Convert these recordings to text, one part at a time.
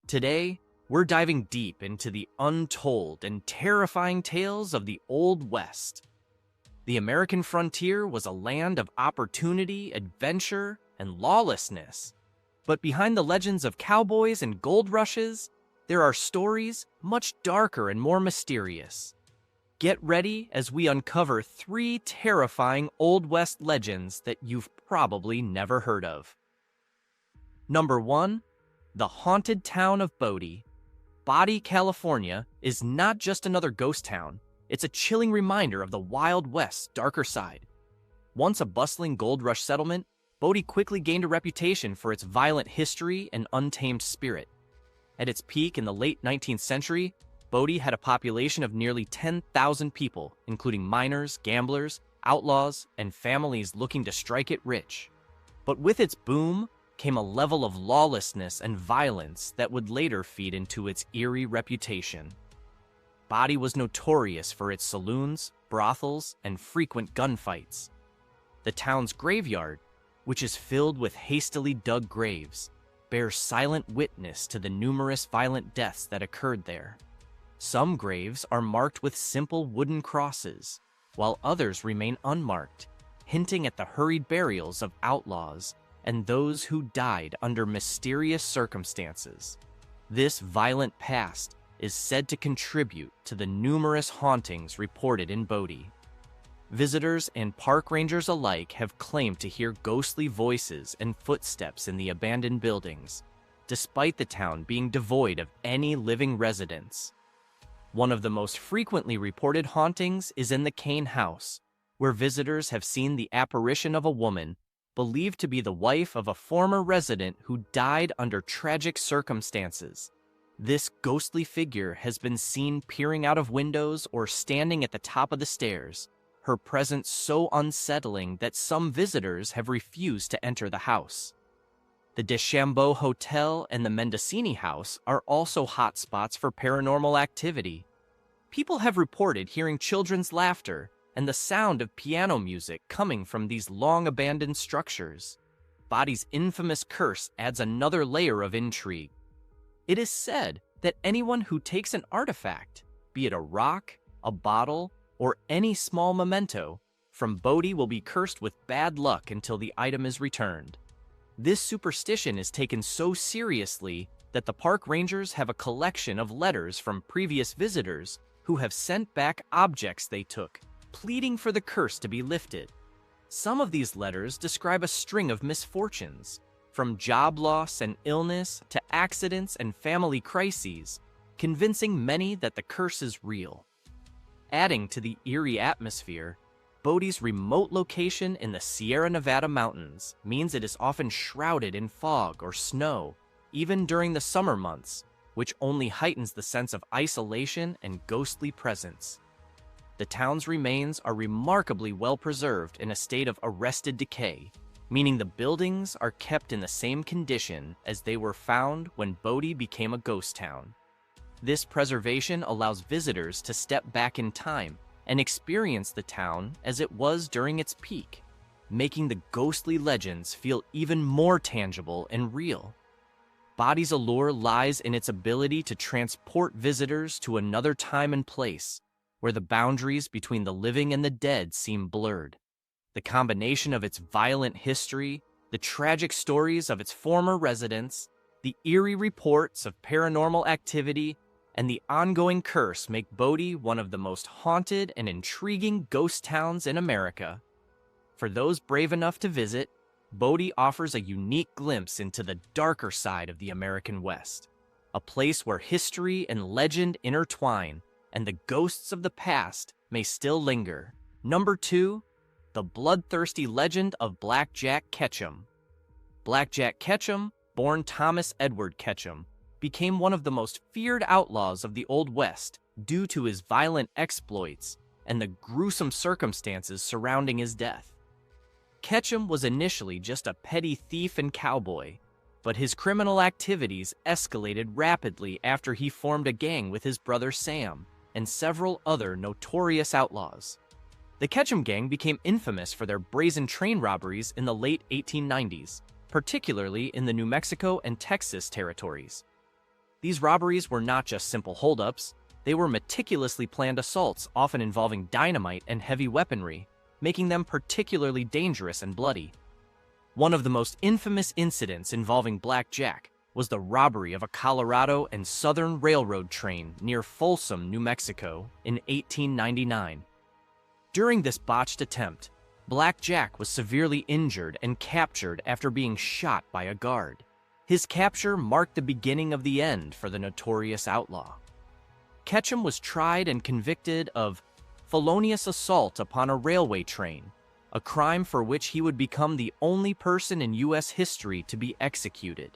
Today, we're diving deep into the untold and terrifying tales of the Old West. The American frontier was a land of opportunity, adventure, and lawlessness. But behind the legends of cowboys and gold rushes, there are stories much darker and more mysterious. Get ready as we uncover 3 terrifying Old West legends that you've probably never heard of. Number 1. The haunted town of Bodie. Bodie, California is not just another ghost town. It's a chilling reminder of the Wild West's darker side. Once a bustling gold rush settlement, Bodie quickly gained a reputation for its violent history and untamed spirit. At its peak in the late 19th century, Bodie had a population of nearly 10,000 people, including miners, gamblers, outlaws, and families looking to strike it rich. But with its boom came a level of lawlessness and violence that would later feed into its eerie reputation. Bodie was notorious for its saloons, brothels, and frequent gunfights. The town's graveyard, which is filled with hastily dug graves, bears silent witness to the numerous violent deaths that occurred there. Some graves are marked with simple wooden crosses, while others remain unmarked, hinting at the hurried burials of outlaws and those who died under mysterious circumstances. This violent past is said to contribute to the numerous hauntings reported in Bodie. Visitors and park rangers alike have claimed to hear ghostly voices and footsteps in the abandoned buildings, despite the town being devoid of any living residents. One of the most frequently reported hauntings is in the Kane House, where visitors have seen the apparition of a woman believed to be the wife of a former resident who died under tragic circumstances. This ghostly figure has been seen peering out of windows or standing at the top of the stairs, her presence so unsettling that some visitors have refused to enter the house. The Deschambault Hotel and the Mendocini House are also hotspots for paranormal activity. People have reported hearing children's laughter and the sound of piano music coming from these long-abandoned structures. Bodie's infamous curse adds another layer of intrigue. It is said that anyone who takes an artifact, be it a rock, a bottle, or any small memento, from Bodie will be cursed with bad luck until the item is returned. This superstition is taken so seriously that the park rangers have a collection of letters from previous visitors who have sent back objects they took, pleading for the curse to be lifted. Some of these letters describe a string of misfortunes, from job loss and illness to accidents and family crises, convincing many that the curse is real. Adding to the eerie atmosphere, Bodie's remote location in the Sierra Nevada mountains means it is often shrouded in fog or snow, even during the summer months, which only heightens the sense of isolation and ghostly presence. The town's remains are remarkably well preserved in a state of arrested decay, meaning the buildings are kept in the same condition as they were found when Bodie became a ghost town. This preservation allows visitors to step back in time and experience the town as it was during its peak, making the ghostly legends feel even more tangible and real. Bodie's allure lies in its ability to transport visitors to another time and place, where the boundaries between the living and the dead seem blurred. The combination of its violent history, the tragic stories of its former residents, the eerie reports of paranormal activity, and the ongoing curse make Bodie one of the most haunted and intriguing ghost towns in America. For those brave enough to visit, Bodie offers a unique glimpse into the darker side of the American West, a place where history and legend intertwine, and the ghosts of the past may still linger. Number 2, the bloodthirsty legend of Blackjack Ketchum. Blackjack Ketchum, born Thomas Edward Ketchum, became one of the most feared outlaws of the Old West due to his violent exploits and the gruesome circumstances surrounding his death. Ketchum was initially just a petty thief and cowboy, but his criminal activities escalated rapidly after he formed a gang with his brother Sam and several other notorious outlaws. The Ketchum gang became infamous for their brazen train robberies in the late 1890s, particularly in the New Mexico and Texas territories. These robberies were not just simple holdups, they were meticulously planned assaults, often involving dynamite and heavy weaponry, making them particularly dangerous and bloody. One of the most infamous incidents involving Blackjack was the robbery of a Colorado and Southern Railroad train near Folsom, New Mexico in 1899. During this botched attempt, Blackjack was severely injured and captured after being shot by a guard. His capture marked the beginning of the end for the notorious outlaw. Ketchum was tried and convicted of felonious assault upon a railway train, a crime for which he would become the only person in U.S. history to be executed.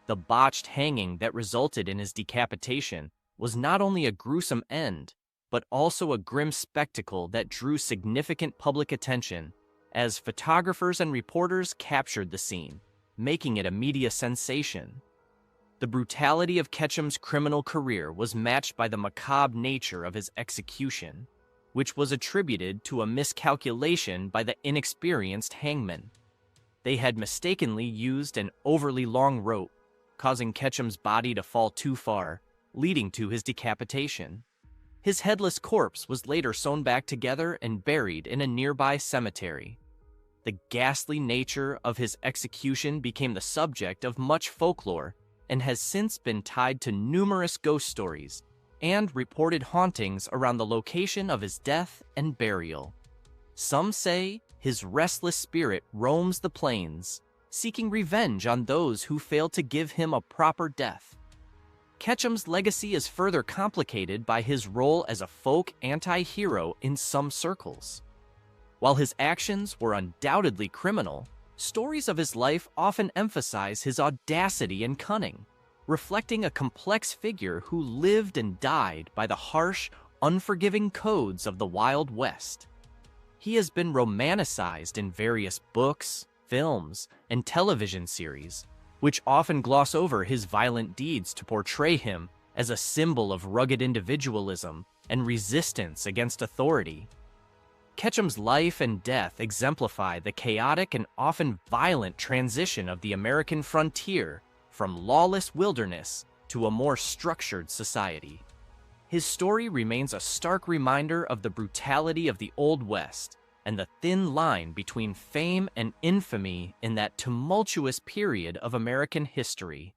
The botched hanging that resulted in his decapitation was not only a gruesome end, but also a grim spectacle that drew significant public attention as photographers and reporters captured the scene, making it a media sensation. The brutality of Ketchum's criminal career was matched by the macabre nature of his execution, which was attributed to a miscalculation by the inexperienced hangman. They had mistakenly used an overly long rope, causing Ketchum's body to fall too far, leading to his decapitation. His headless corpse was later sewn back together and buried in a nearby cemetery. The ghastly nature of his execution became the subject of much folklore and has since been tied to numerous ghost stories and reported hauntings around the location of his death and burial. Some say his restless spirit roams the plains, seeking revenge on those who failed to give him a proper death. Ketchum's legacy is further complicated by his role as a folk anti-hero in some circles. While his actions were undoubtedly criminal, stories of his life often emphasize his audacity and cunning, reflecting a complex figure who lived and died by the harsh, unforgiving codes of the Wild West. He has been romanticized in various books, films, and television series, which often gloss over his violent deeds to portray him as a symbol of rugged individualism and resistance against authority. Ketchum's life and death exemplify the chaotic and often violent transition of the American frontier from lawless wilderness to a more structured society. His story remains a stark reminder of the brutality of the Old West and the thin line between fame and infamy in that tumultuous period of American history.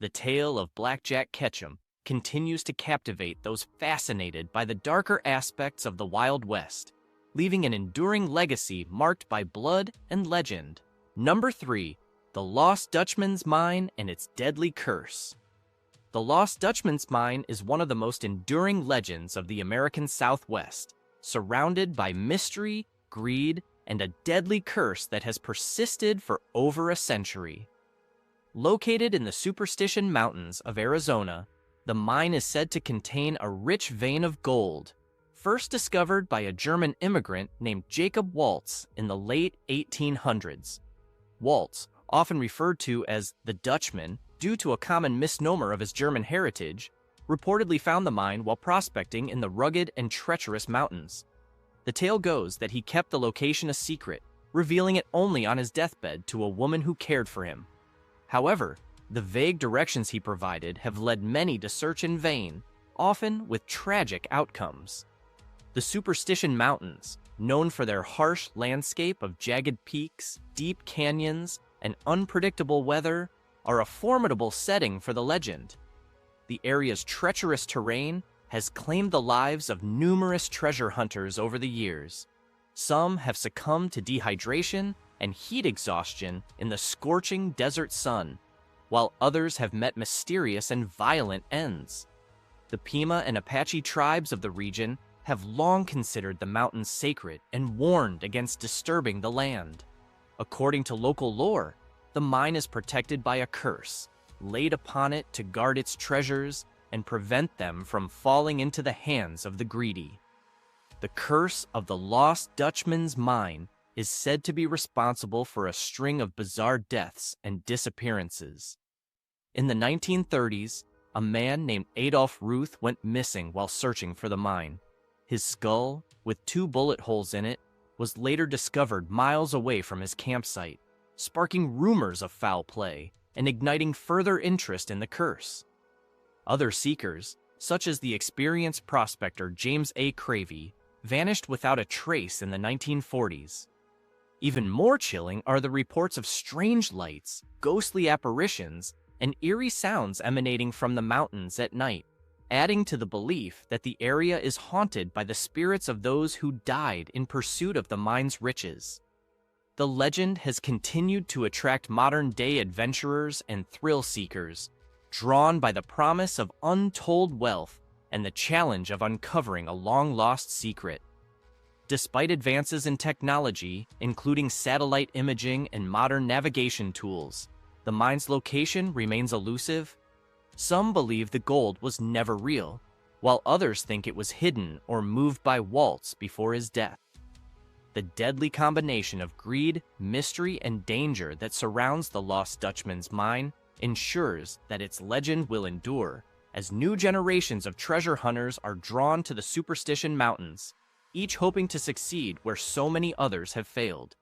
The tale of Blackjack Ketchum continues to captivate those fascinated by the darker aspects of the Wild West, leaving an enduring legacy marked by blood and legend. Number 3. The Lost Dutchman's Mine and its Deadly Curse. The Lost Dutchman's Mine is one of the most enduring legends of the American Southwest, surrounded by mystery, greed, and a deadly curse that has persisted for over a century. Located in the Superstition Mountains of Arizona, the mine is said to contain a rich vein of gold, first discovered by a German immigrant named Jacob Waltz in the late 1800s. Waltz, often referred to as the Dutchman due to a common misnomer of his German heritage, reportedly found the mine while prospecting in the rugged and treacherous mountains. The tale goes that he kept the location a secret, revealing it only on his deathbed to a woman who cared for him. However, the vague directions he provided have led many to search in vain, often with tragic outcomes. The Superstition Mountains, known for their harsh landscape of jagged peaks, deep canyons, and unpredictable weather, are a formidable setting for the legend. The area's treacherous terrain has claimed the lives of numerous treasure hunters over the years. Some have succumbed to dehydration and heat exhaustion in the scorching desert sun, while others have met mysterious and violent ends. The Pima and Apache tribes of the region have long considered the mountains sacred and warned against disturbing the land. According to local lore, the mine is protected by a curse, laid upon it to guard its treasures and prevent them from falling into the hands of the greedy. The curse of the Lost Dutchman's Mine is said to be responsible for a string of bizarre deaths and disappearances. In the 1930s, a man named Adolf Ruth went missing while searching for the mine. His skull, with 2 bullet holes in it, was later discovered miles away from his campsite, sparking rumors of foul play and igniting further interest in the curse. Other seekers, such as the experienced prospector James A. Cravey, vanished without a trace in the 1940s. Even more chilling are the reports of strange lights, ghostly apparitions, and eerie sounds emanating from the mountains at night, adding to the belief that the area is haunted by the spirits of those who died in pursuit of the mine's riches. The legend has continued to attract modern-day adventurers and thrill seekers, drawn by the promise of untold wealth and the challenge of uncovering a long-lost secret. Despite advances in technology, including satellite imaging and modern navigation tools, the mine's location remains elusive. Some believe the gold was never real, while others think it was hidden or moved by Waltz before his death. The deadly combination of greed, mystery, and danger that surrounds the lost Dutchman's mine ensures that its legend will endure as new generations of treasure hunters are drawn to the Superstition Mountains, each hoping to succeed where so many others have failed.